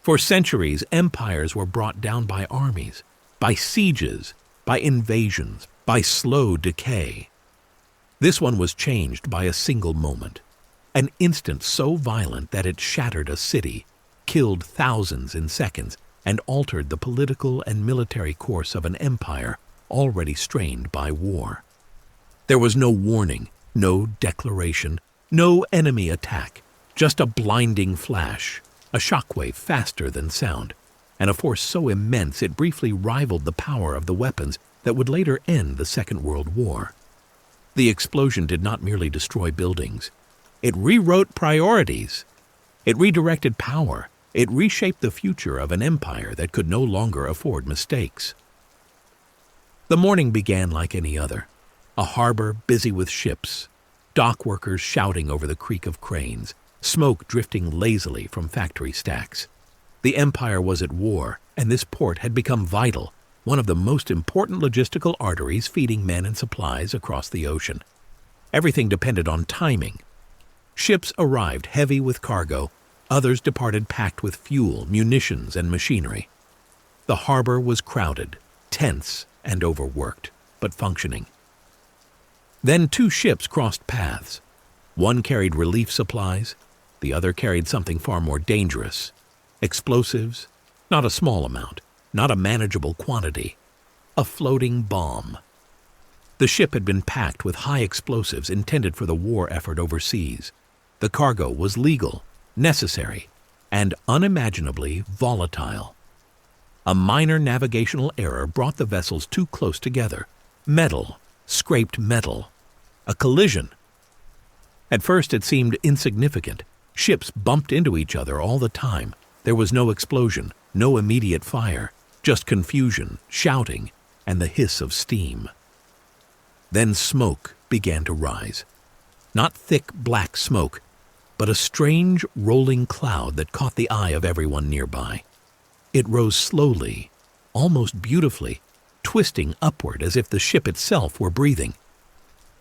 For centuries, empires were brought down by armies, by sieges, by invasions, by slow decay. This one was changed by a single moment, an instant so violent that it shattered a city, killed thousands in seconds, and altered the political and military course of an empire already strained by war. There was no warning, no declaration, no enemy attack, just a blinding flash, a shockwave faster than sound, and a force so immense it briefly rivaled the power of the weapons that would later end the Second World War. The explosion did not merely destroy buildings. It rewrote priorities. It redirected power. It reshaped the future of an empire that could no longer afford mistakes. The morning began like any other. A harbor busy with ships, dock workers shouting over the creak of cranes, smoke drifting lazily from factory stacks. The empire was at war, and this port had become vital, one of the most important logistical arteries feeding men and supplies across the ocean. Everything depended on timing. Ships arrived heavy with cargo, others departed packed with fuel, munitions, and machinery. The harbor was crowded, tense, and overworked, but functioning. Then two ships crossed paths. One carried relief supplies, the other carried something far more dangerous. Explosives, not a small amount, not a manageable quantity. A floating bomb. The ship had been packed with high explosives intended for the war effort overseas. The cargo was legal, necessary, and unimaginably volatile. A minor navigational error brought the vessels too close together. Metal, scraped metal. A collision. At first it seemed insignificant. Ships bumped into each other all the time. There was no explosion, no immediate fire, just confusion, shouting, and the hiss of steam. Then smoke began to rise. Not thick black smoke, but a strange rolling cloud that caught the eye of everyone nearby. It rose slowly, almost beautifully, twisting upward as if the ship itself were breathing.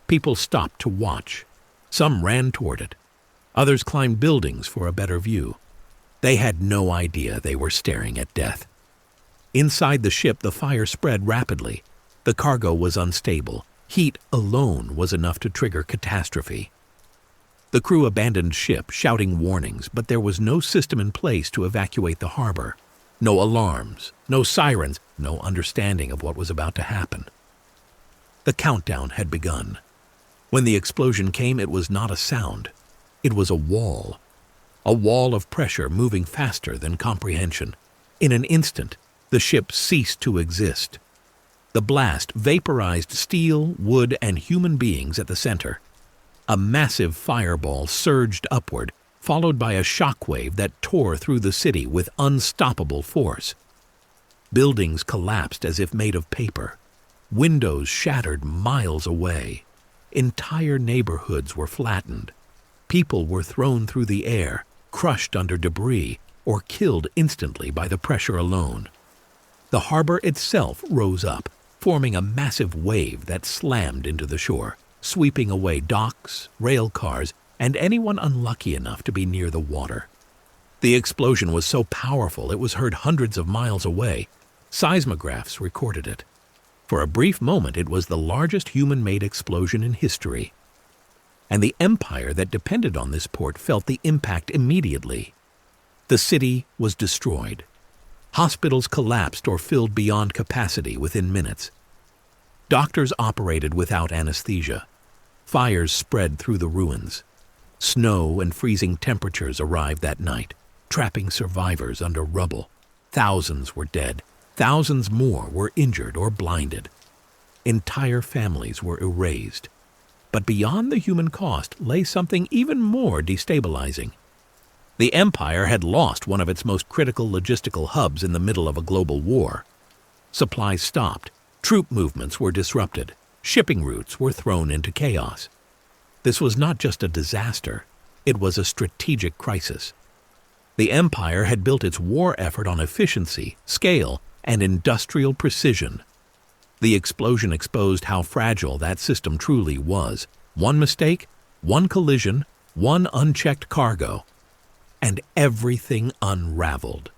People stopped to watch. Some ran toward it. Others climbed buildings for a better view. They had no idea they were staring at death. Inside the ship, the fire spread rapidly. The cargo was unstable. Heat alone was enough to trigger catastrophe. The crew abandoned ship, shouting warnings, but there was no system in place to evacuate the harbor. No alarms, no sirens, no understanding of what was about to happen. The countdown had begun. When the explosion came, it was not a sound. It was a wall of pressure moving faster than comprehension. In an instant, the ship ceased to exist. The blast vaporized steel, wood, and human beings at the center. A massive fireball surged upward, followed by a shockwave that tore through the city with unstoppable force. Buildings collapsed as if made of paper. Windows shattered miles away. Entire neighborhoods were flattened. People were thrown through the air, crushed under debris, or killed instantly by the pressure alone. The harbor itself rose up, forming a massive wave that slammed into the shore, sweeping away docks, rail cars, and anyone unlucky enough to be near the water. The explosion was so powerful it was heard hundreds of miles away. Seismographs recorded it. For a brief moment, it was the largest human-made explosion in history. And the empire that depended on this port felt the impact immediately. The city was destroyed. Hospitals collapsed or filled beyond capacity within minutes. Doctors operated without anesthesia. Fires spread through the ruins. Snow and freezing temperatures arrived that night, trapping survivors under rubble. Thousands were dead. Thousands more were injured or blinded. Entire families were erased. But beyond the human cost lay something even more destabilizing. The empire had lost one of its most critical logistical hubs in the middle of a global war. Supplies stopped. Troop movements were disrupted. Shipping routes were thrown into chaos. This was not just a disaster. It was a strategic crisis. The empire had built its war effort on efficiency, scale, and industrial precision. The explosion exposed how fragile that system truly was. One mistake, one collision, one unchecked cargo, and everything unraveled.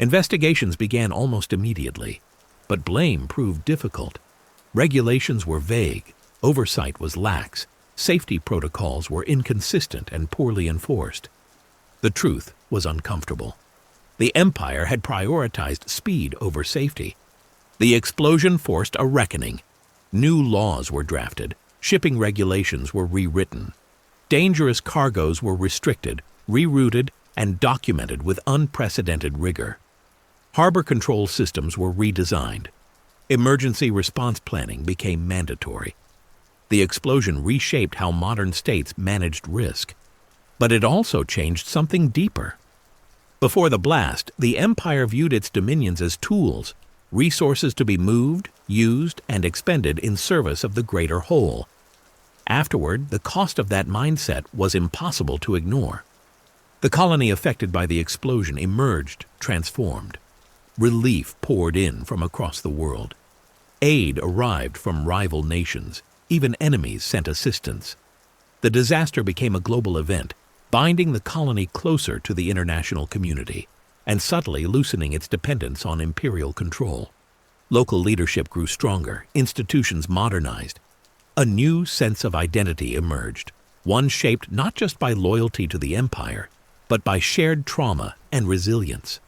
Investigations began almost immediately, but blame proved difficult. Regulations were vague, oversight was lax, safety protocols were inconsistent and poorly enforced. The truth was uncomfortable. The Empire had prioritized speed over safety. The explosion forced a reckoning. New laws were drafted, shipping regulations were rewritten. Dangerous cargoes were restricted, rerouted, and documented with unprecedented rigor. Harbor control systems were redesigned. Emergency response planning became mandatory. The explosion reshaped how modern states managed risk. But it also changed something deeper. Before the blast, the Empire viewed its dominions as tools, resources to be moved, used, and expended in service of the greater whole. Afterward, the cost of that mindset was impossible to ignore. The colony affected by the explosion emerged, transformed. Relief poured in from across the world. Aid arrived from rival nations. Even enemies sent assistance. The disaster became a global event, binding the colony closer to the international community and subtly loosening its dependence on imperial control. Local leadership grew stronger, institutions modernized. A new sense of identity emerged, one shaped not just by loyalty to the Empire, but by shared trauma and resilience.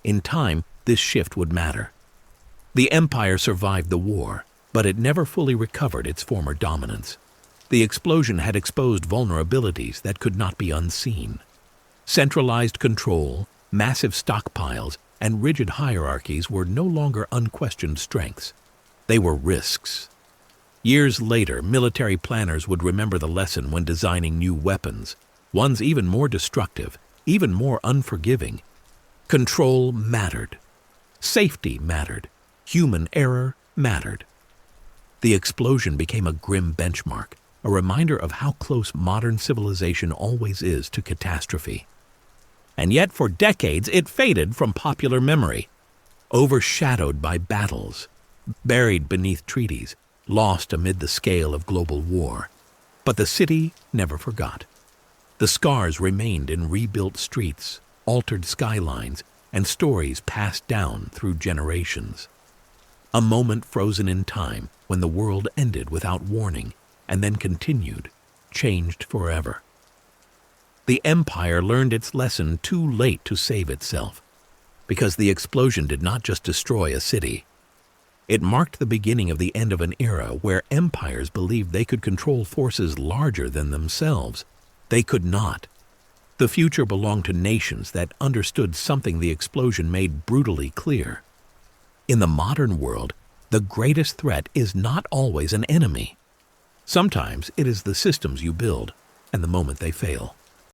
In time, this shift would matter. The Empire survived the war, but it never fully recovered its former dominance. The explosion had exposed vulnerabilities that could not be unseen. Centralized control, massive stockpiles, and rigid hierarchies were no longer unquestioned strengths. They were risks. Years later, military planners would remember the lesson when designing new weapons, ones even more destructive, even more unforgiving. Control mattered. Safety mattered. Human error mattered. The explosion became a grim benchmark, a reminder of how close modern civilization always is to catastrophe. And yet, for decades, it faded from popular memory, overshadowed by battles, buried beneath treaties, lost amid the scale of global war. But the city never forgot. The scars remained in rebuilt streets, altered skylines, and stories passed down through generations. A moment frozen in time when the world ended without warning and then continued, changed forever. The Empire learned its lesson too late to save itself, because the explosion did not just destroy a city. It marked the beginning of the end of an era where empires believed they could control forces larger than themselves. They could not. The future belonged to nations that understood something the explosion made brutally clear. In the modern world, the greatest threat is not always an enemy. Sometimes it is the systems you build and the moment they fail.